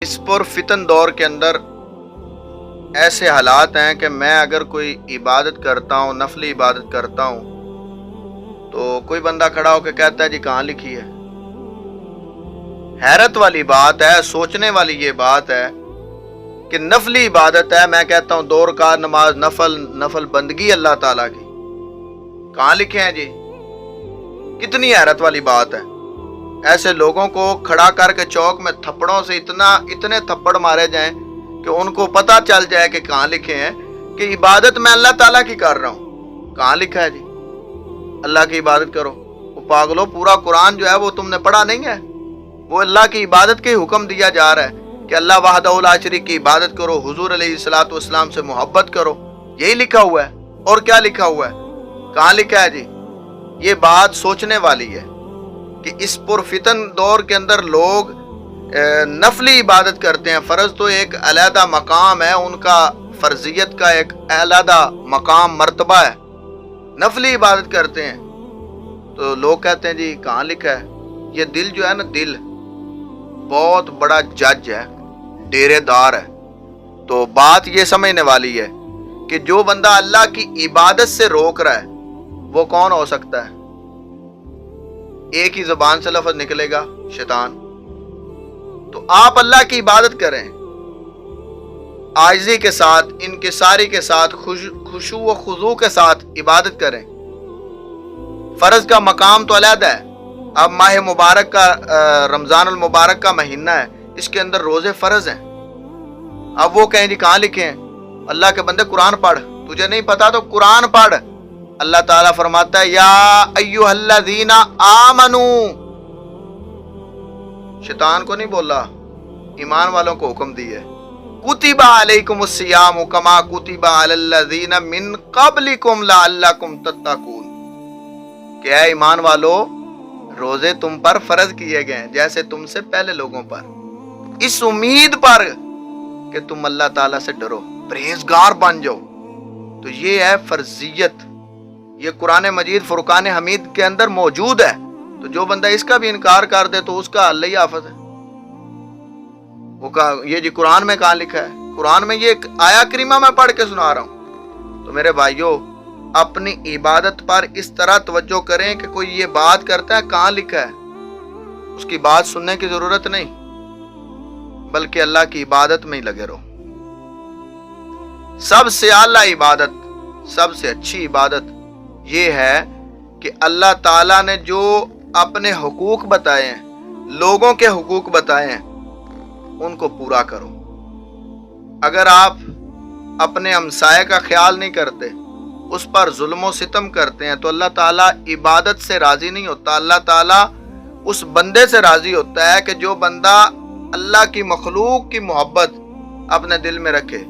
اس پر فتن دور کے اندر ایسے حالات ہیں کہ میں اگر کوئی عبادت کرتا ہوں، نفلی عبادت کرتا ہوں، تو کوئی بندہ کھڑا ہو کے کہتا ہے جی کہاں لکھی ہے؟ حیرت والی بات ہے، سوچنے والی یہ بات ہے کہ نفلی عبادت ہے، میں کہتا ہوں 2 رکعت نماز نفل بندگی اللہ تعالیٰ کی، کہاں لکھے ہیں جی؟ کتنی حیرت والی بات ہے۔ ایسے لوگوں کو کھڑا کر کے چوک میں تھپڑوں سے اتنے تھپڑ مارے جائیں کہ ان کو پتہ چل جائے کہ کہاں لکھے ہیں کہ عبادت میں اللہ تعالیٰ کی کر رہا ہوں۔ کہاں لکھا ہے جی اللہ کی عبادت کرو؟ وہ پاگلو، پورا قرآن جو ہے وہ تم نے پڑھا نہیں ہے؟ وہ اللہ کی عبادت کے حکم دیا جا رہا ہے کہ اللہ وحدہ لا شریک کی عبادت کرو، حضور علیہ الصلوۃ والسلام سے محبت کرو، یہی لکھا ہوا ہے۔ اور کیا لکھا ہوا ہے؟ کہاں لکھا ہے جی؟ یہ بات سوچنے والی ہے کہ اس پرفتن دور کے اندر لوگ نفلی عبادت کرتے ہیں۔ فرض تو ایک علیحدہ مقام ہے، ان کا فرضیت کا ایک علیحدہ مقام مرتبہ ہے، نفلی عبادت کرتے ہیں، تو لوگ کہتے ہیں جی کہاں لکھا ہے؟ یہ دل جو ہے نا، دل بہت بڑا جج ہے، ڈیرے دار ہے۔ تو بات یہ سمجھنے والی ہے کہ جو بندہ اللہ کی عبادت سے روک رہا ہے وہ کون ہو سکتا ہے؟ ایک ہی زبان سے لفظ نکلے گا، شیطان۔ تو آپ اللہ کی عبادت کریں، عاجزی کے ساتھ، انکساری کے ساتھ، خشوع و خضوع کے ساتھ عبادت کریں۔ فرض کا مقام تو علیحدہ ہے۔ اب ماہ مبارک کا، رمضان المبارک کا مہینہ ہے، اس کے اندر روزے فرض ہیں۔ اب وہ کہیں جی کہاں لکھے ہیں؟ اللہ کے بندے قرآن پڑھ، تجھے نہیں پتا تو قرآن پڑھ۔ اللہ تعالیٰ فرماتا ہے یا ایھا الذین آمنوا، شیطان کو نہیں بولا، ایمان والوں کو حکم دی ہے، کتب علیکم الصیام کما کتب علی الذین من قبلکم لعلکم تتقون، کہ اے ایمان والو، روزے تم پر فرض کیے گئے ہیں جیسے تم سے پہلے لوگوں پر، اس امید پر کہ تم اللہ تعالیٰ سے ڈرو، پرہیزگار بن جاؤ۔ تو یہ ہے فرضیت، یہ قرآن مجید فرقان حمید کے اندر موجود ہے۔ تو جو بندہ اس کا بھی انکار کر دے تو اس کا اللہ ہی آفت ہے۔ وہ یہ جی قرآن میں کہاں لکھا ہے؟ قرآن میں یہ آیا کریمہ میں پڑھ کے سنا رہا ہوں۔ تو میرے بھائیوں، اپنی عبادت پر اس طرح توجہ کریں کہ کوئی یہ بات کرتا ہے کہاں لکھا ہے، اس کی بات سننے کی ضرورت نہیں، بلکہ اللہ کی عبادت میں ہی لگے رہو۔ سب سے اعلیٰ عبادت، سب سے اچھی عبادت یہ ہے کہ اللہ تعالیٰ نے جو اپنے حقوق بتائے ہیں، لوگوں کے حقوق بتائے ہیں، ان کو پورا کرو۔ اگر آپ اپنے ہمسائے کا خیال نہیں کرتے، اس پر ظلم و ستم کرتے ہیں، تو اللہ تعالیٰ عبادت سے راضی نہیں ہوتا۔ اللہ تعالیٰ اس بندے سے راضی ہوتا ہے کہ جو بندہ اللہ کی مخلوق کی محبت اپنے دل میں رکھے،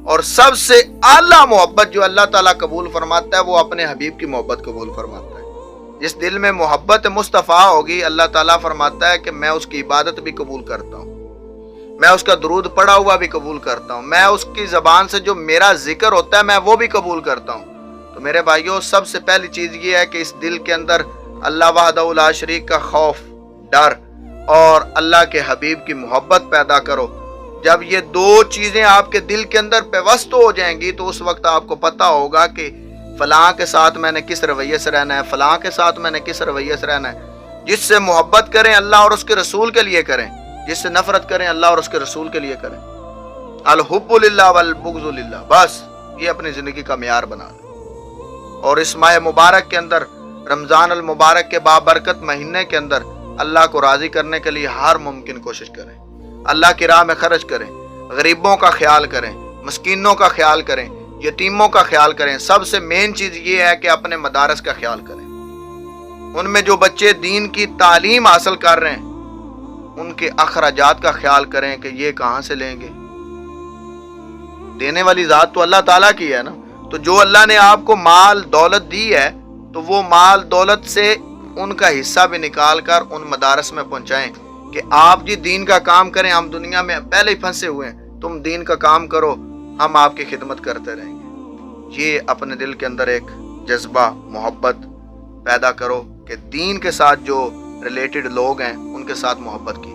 اور سب سے اعلیٰ محبت جو اللہ تعالیٰ قبول فرماتا ہے وہ اپنے حبیب کی محبت قبول فرماتا ہے۔ جس دل میں محبت مصطفیٰ ہوگی، اللہ تعالیٰ فرماتا ہے کہ میں اس کی عبادت بھی قبول کرتا ہوں، میں اس کا درود پڑھا ہوا بھی قبول کرتا ہوں، میں اس کی زبان سے جو میرا ذکر ہوتا ہے میں وہ بھی قبول کرتا ہوں۔ تو میرے بھائیوں، سب سے پہلی چیز یہ ہے کہ اس دل کے اندر اللہ وحدہ لا شریک کا خوف، ڈر اور اللہ کے حبیب کی محبت پیدا کرو۔ جب یہ 2 چیزیں آپ کے دل کے اندر پیوست ہو جائیں گی تو اس وقت آپ کو پتہ ہوگا کہ فلاں کے ساتھ میں نے کس رویے سے رہنا ہے، فلاں کے ساتھ میں نے کس رویے سے رہنا ہے۔ جس سے محبت کریں اللہ اور اس کے رسول کے لیے کریں، جس سے نفرت کریں اللہ اور اس کے رسول کے لیے کریں۔ الحب للہ والبغض للہ، بس یہ اپنی زندگی کا معیار بنا لیں۔ اور اس ماہ مبارک کے اندر، رمضان المبارک کے بابرکت مہینے کے اندر، اللہ کو راضی کرنے کے لیے ہر ممکن کوشش کریں، اللہ کی راہ میں خرچ کریں، غریبوں کا خیال کریں، مسکینوں کا خیال کریں، یتیموں کا خیال کریں۔ سب سے مین چیز یہ ہے کہ اپنے مدارس کا خیال کریں، ان میں جو بچے دین کی تعلیم حاصل کر رہے ہیں ان کے اخراجات کا خیال کریں کہ یہ کہاں سے لیں گے۔ دینے والی ذات تو اللہ تعالیٰ کی ہے نا، تو جو اللہ نے آپ کو مال دولت دی ہے تو وہ مال دولت سے ان کا حصہ بھی نکال کر ان مدارس میں پہنچائیں کہ آپ جی دین کا کام کریں، ہم دنیا میں پہلے ہی پھنسے ہوئے ہیں، تم دین کا کام کرو، ہم آپ کی خدمت کرتے رہیں گے۔ یہ اپنے دل کے اندر ایک جذبہ، محبت پیدا کرو کہ دین کے ساتھ جو ریلیٹڈ لوگ ہیں ان کے ساتھ محبت کی۔